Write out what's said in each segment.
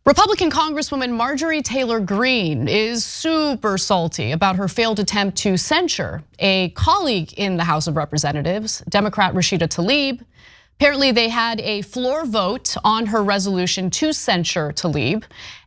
Republican Congresswoman Marjorie Taylor Greene is super salty about her failed attempt to censure a colleague in the House of Representatives, Democrat Rashida Tlaib. Apparently they had a floor vote on her resolution to censure Tlaib,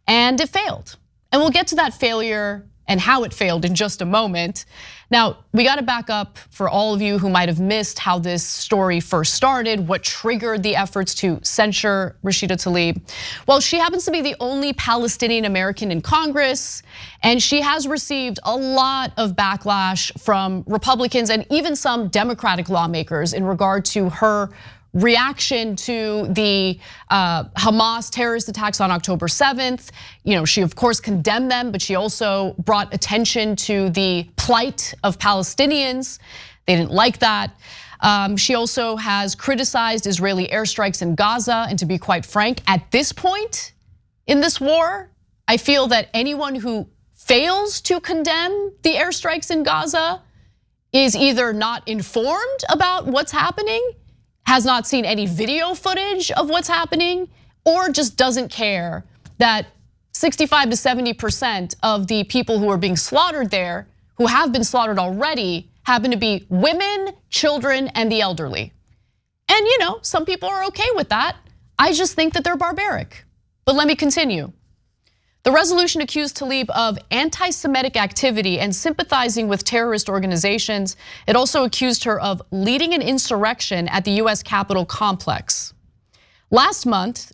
and it failed. And we'll get to that failure and how it failed in just a moment. Now, we gotta back up for all of you who might have missed how this story first started, what triggered the efforts to censure Rashida Tlaib. Well, she happens to be the only Palestinian American in Congress, and she has received a lot of backlash from Republicans and even some Democratic lawmakers in regard to her reaction to the Hamas terrorist attacks on October 7th. You know, she of course condemned them, but she also brought attention to the plight of Palestinians. They didn't like that. She also has criticized Israeli airstrikes in Gaza, and to be quite frank, at this point in this war, I feel that anyone who fails to condemn the airstrikes in Gaza is either not informed about what's happening, has not seen any video footage of what's happening, or just doesn't care that 65 to 70% of the people who are being slaughtered there, who have been slaughtered already, happen to be women, children, and the elderly. And you know, some people are okay with that. I just think that they're barbaric. But let me continue. The resolution accused Tlaib of anti-Semitic activity and sympathizing with terrorist organizations. It also accused her of leading an insurrection at the US Capitol complex. Last month,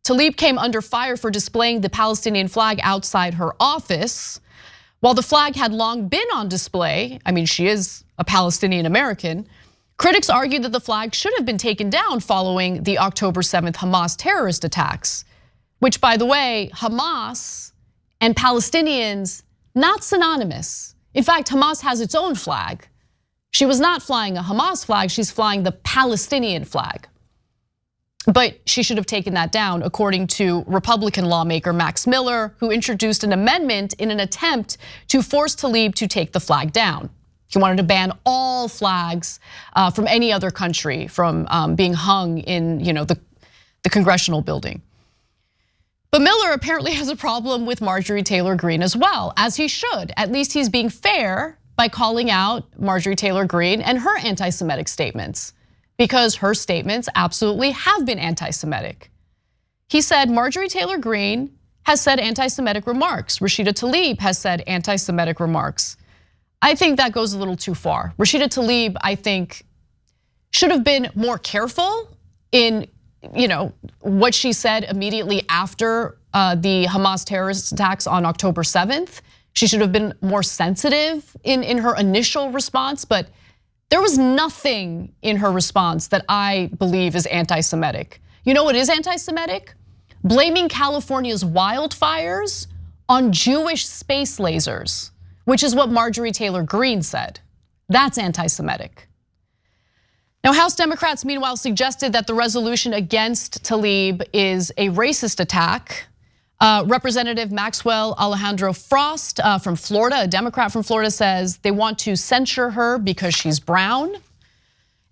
Tlaib came under fire for displaying the Palestinian flag outside her office. While the flag had long been on display, I mean, she is a Palestinian American, critics argued that the flag should have been taken down following the October 7th Hamas terrorist attacks. Which, by the way, Hamas and Palestinians, not synonymous. In fact, Hamas has its own flag. She was not flying a Hamas flag, she's flying the Palestinian flag. But she should have taken that down, according to Republican lawmaker Max Miller, who introduced an amendment in an attempt to force Tlaib to take the flag down. He wanted to ban all flags from any other country from being hung in the congressional building. But Miller apparently has a problem with Marjorie Taylor Greene as well, as he should. At least he's being fair by calling out Marjorie Taylor Greene and her anti-Semitic statements, because her statements absolutely have been anti-Semitic. He said Marjorie Taylor Greene has said anti-Semitic remarks. Rashida Tlaib has said anti-Semitic remarks. I think that goes a little too far. Rashida Tlaib, I think, should have been more careful in what she said immediately after the Hamas terrorist attacks on October 7th. She should have been more sensitive in her initial response, but there was nothing in her response that I believe is anti-Semitic. You know what is anti-Semitic? Blaming California's wildfires on Jewish space lasers, which is what Marjorie Taylor Greene said. That's anti-Semitic. Now, House Democrats, meanwhile, suggested that the resolution against Tlaib is a racist attack. Representative Maxwell Alejandro Frost from Florida, a Democrat from Florida, says they want to censure her because she's brown.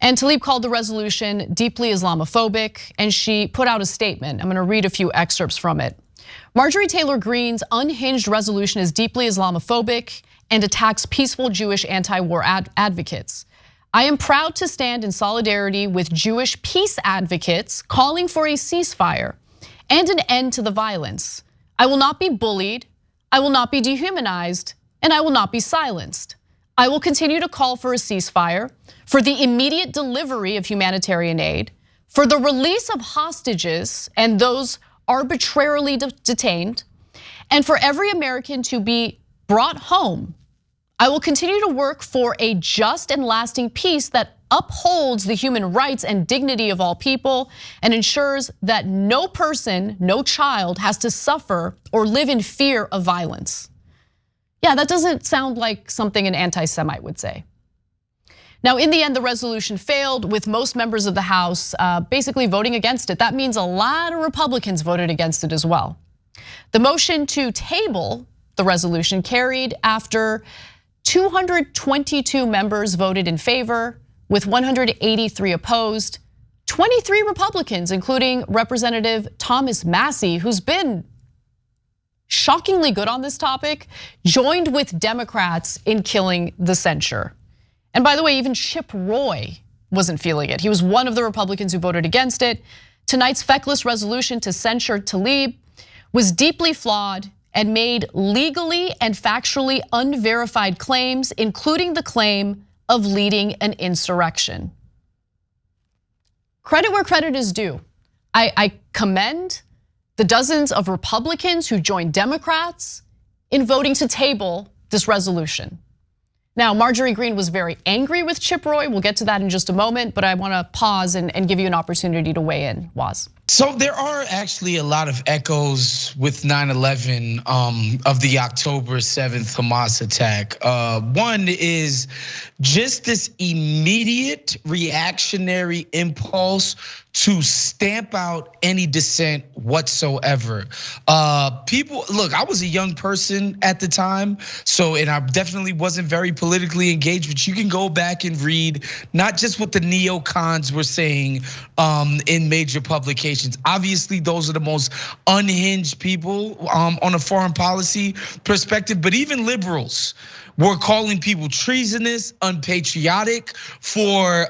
And Tlaib called the resolution deeply Islamophobic, and she put out a statement. I'm gonna read a few excerpts from it. Marjorie Taylor Greene's unhinged resolution is deeply Islamophobic and attacks peaceful Jewish anti-war advocates. I am proud to stand in solidarity with Jewish peace advocates calling for a ceasefire and an end to the violence. I will not be bullied, I will not be dehumanized, and I will not be silenced. I will continue to call for a ceasefire, for the immediate delivery of humanitarian aid, for the release of hostages and those arbitrarily detained, and for every American to be brought home. I will continue to work for a just and lasting peace that upholds the human rights and dignity of all people and ensures that no person, no child has to suffer or live in fear of violence. Yeah, that doesn't sound like something an anti-Semite would say. Now, in the end, the resolution failed, with most members of the House basically voting against it. That means a lot of Republicans voted against it as well. The motion to table the resolution carried after 222 members voted in favor, with 183 opposed. 23 Republicans, including Representative Thomas Massie, who's been shockingly good on this topic, joined with Democrats in killing the censure. And by the way, even Chip Roy wasn't feeling it. He was one of the Republicans who voted against it. Tonight's feckless resolution to censure Tlaib was deeply flawed and made legally and factually unverified claims, including the claim of leading an insurrection. Credit where credit is due. I commend the dozens of Republicans who joined Democrats in voting to table this resolution. Now, Marjorie Greene was very angry with Chip Roy. We'll get to that in just a moment, but I want to pause and give you an opportunity to weigh in, Woz. So there are actually a lot of echoes with 9/11 of the October 7th Hamas attack. One is just this immediate reactionary impulse to stamp out any dissent whatsoever. People, look, I was a young person at the time, and I definitely wasn't very politically engaged, but you can go back and read not just what the neocons were saying in major publications. Obviously, those are the most unhinged people on a foreign policy perspective, but even liberals were calling people treasonous, unpatriotic for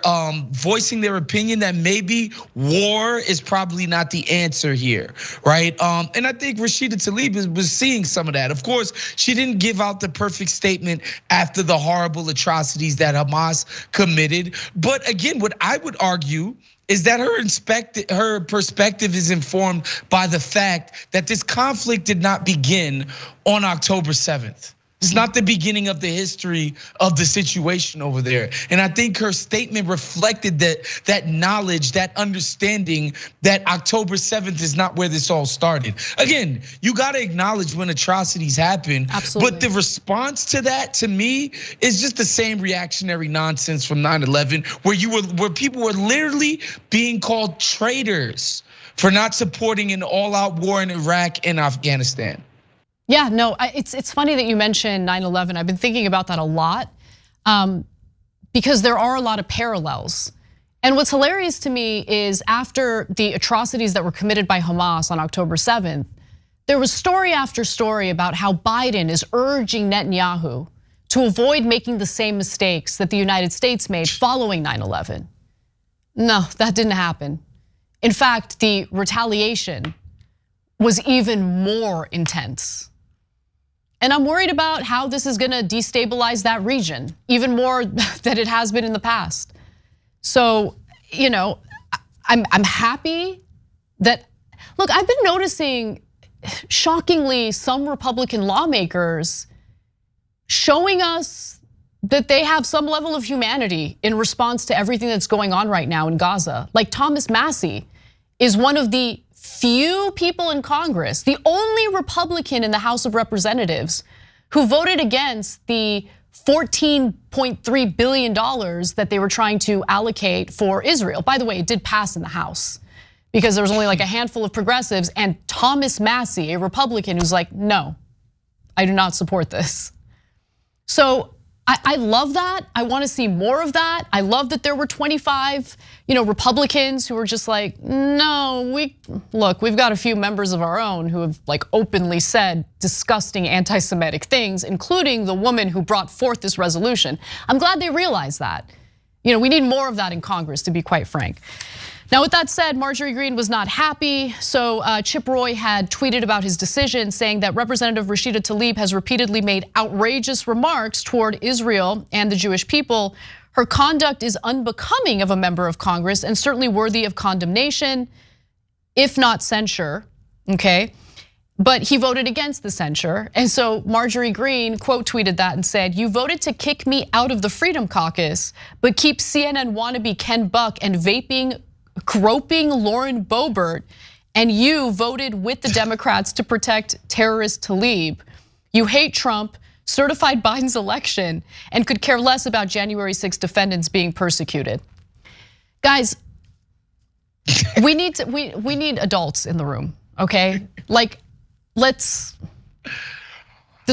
voicing their opinion that maybe war is probably not the answer here, right? And I think Rashida Tlaib was seeing some of that. Of course, she didn't give out the perfect statement after the horrible atrocities that Hamas committed. But again, what I would argue is that her perspective is informed by the fact that this conflict did not begin on October 7th. It's not the beginning of the history of the situation over there. And I think her statement reflected that knowledge, that understanding that October 7th is not where this all started. Again, you gotta acknowledge when atrocities happen. Absolutely. But the response to that, to me, is just the same reactionary nonsense from 9/11, where people were literally being called traitors for not supporting an all-out war in Iraq and Afghanistan. Yeah, no, it's funny that you mentioned 9/11. I've been thinking about that a lot because there are a lot of parallels. And what's hilarious to me is after the atrocities that were committed by Hamas on October 7th, there was story after story about how Biden is urging Netanyahu to avoid making the same mistakes that the United States made following 9/11. No, that didn't happen. In fact, the retaliation was even more intense. And I'm worried about how this is gonna destabilize that region even more than it has been in the past. So, I'm happy that, look, I've been noticing, shockingly, some Republican lawmakers showing us that they have some level of humanity in response to everything that's going on right now in Gaza. Like Thomas Massie is one of the few people in Congress, the only Republican in the House of Representatives who voted against the $14.3 billion that they were trying to allocate for Israel. By the way, it did pass in the House because there was only like a handful of progressives, and Thomas Massie, a Republican, who's like, no, I do not support this. So I love that. I want to see more of that. I love that there were 25, Republicans who were just like, no, we've got a few members of our own who have like openly said disgusting anti-Semitic things, including the woman who brought forth this resolution. I'm glad they realized that. We need more of that in Congress, to be quite frank. Now, with that said, Marjorie Greene was not happy. So Chip Roy had tweeted about his decision, saying that Representative Rashida Tlaib has repeatedly made outrageous remarks toward Israel and the Jewish people. Her conduct is unbecoming of a member of Congress and certainly worthy of condemnation, if not censure, okay? But he voted against the censure. And so Marjorie Greene quote tweeted that and said, "You voted to kick me out of the Freedom Caucus, but keep CNN wannabe Ken Buck and groping Lauren Boebert, and you voted with the Democrats to protect terrorist Tlaib. You hate Trump, certified Biden's election, and could care less about January 6 defendants being persecuted." Guys, we need adults in the room, okay? Like, this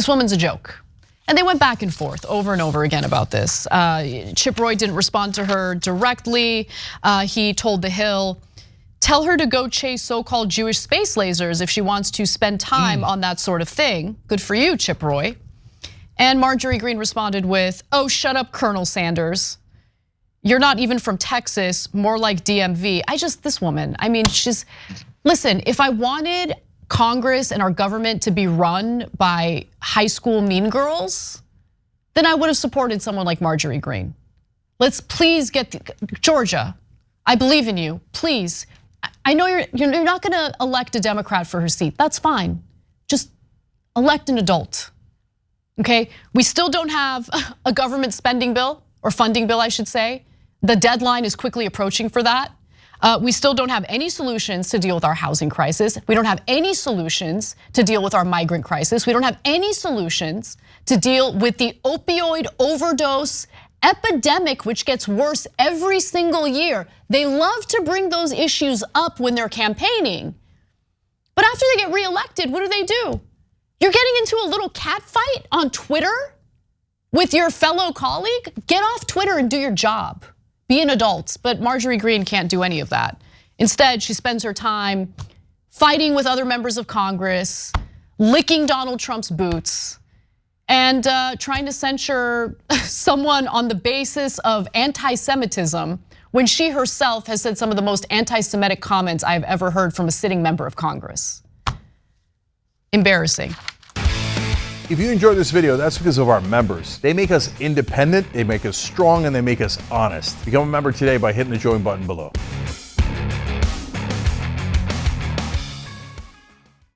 woman's a joke. And they went back and forth over and over again about this. Chip Roy didn't respond to her directly. He told The Hill, Tell her to go chase so-called Jewish space lasers if she wants to spend time on that sort of thing. Good for you, Chip Roy. And Marjorie Greene responded with, oh, shut up, Colonel Sanders. You're not even from Texas, more like DMV. This woman, I mean, listen, if I wanted Congress and our government to be run by high school mean girls, then I would have supported someone like Marjorie Greene. Let's please Georgia, I believe in you, please. I know you're not gonna elect a Democrat for her seat, that's fine. Just elect an adult, okay? We still don't have a government spending bill, or funding bill, I should say. The deadline is quickly approaching for that. We still don't have any solutions to deal with our housing crisis. We don't have any solutions to deal with our migrant crisis. We don't have any solutions to deal with the opioid overdose epidemic, which gets worse every single year. They love to bring those issues up when they're campaigning. But after they get reelected, what do? You're getting into a little cat fight on Twitter with your fellow colleague? Get off Twitter and do your job. Be an adult, but Marjorie Greene can't do any of that. Instead, she spends her time fighting with other members of Congress, licking Donald Trump's boots, and trying to censure someone on the basis of anti-Semitism when she herself has said some of the most anti-Semitic comments I've ever heard from a sitting member of Congress. Embarrassing. If you enjoyed this video, that's because of our members. They make us independent, they make us strong, and they make us honest. Become a member today by hitting the join button below.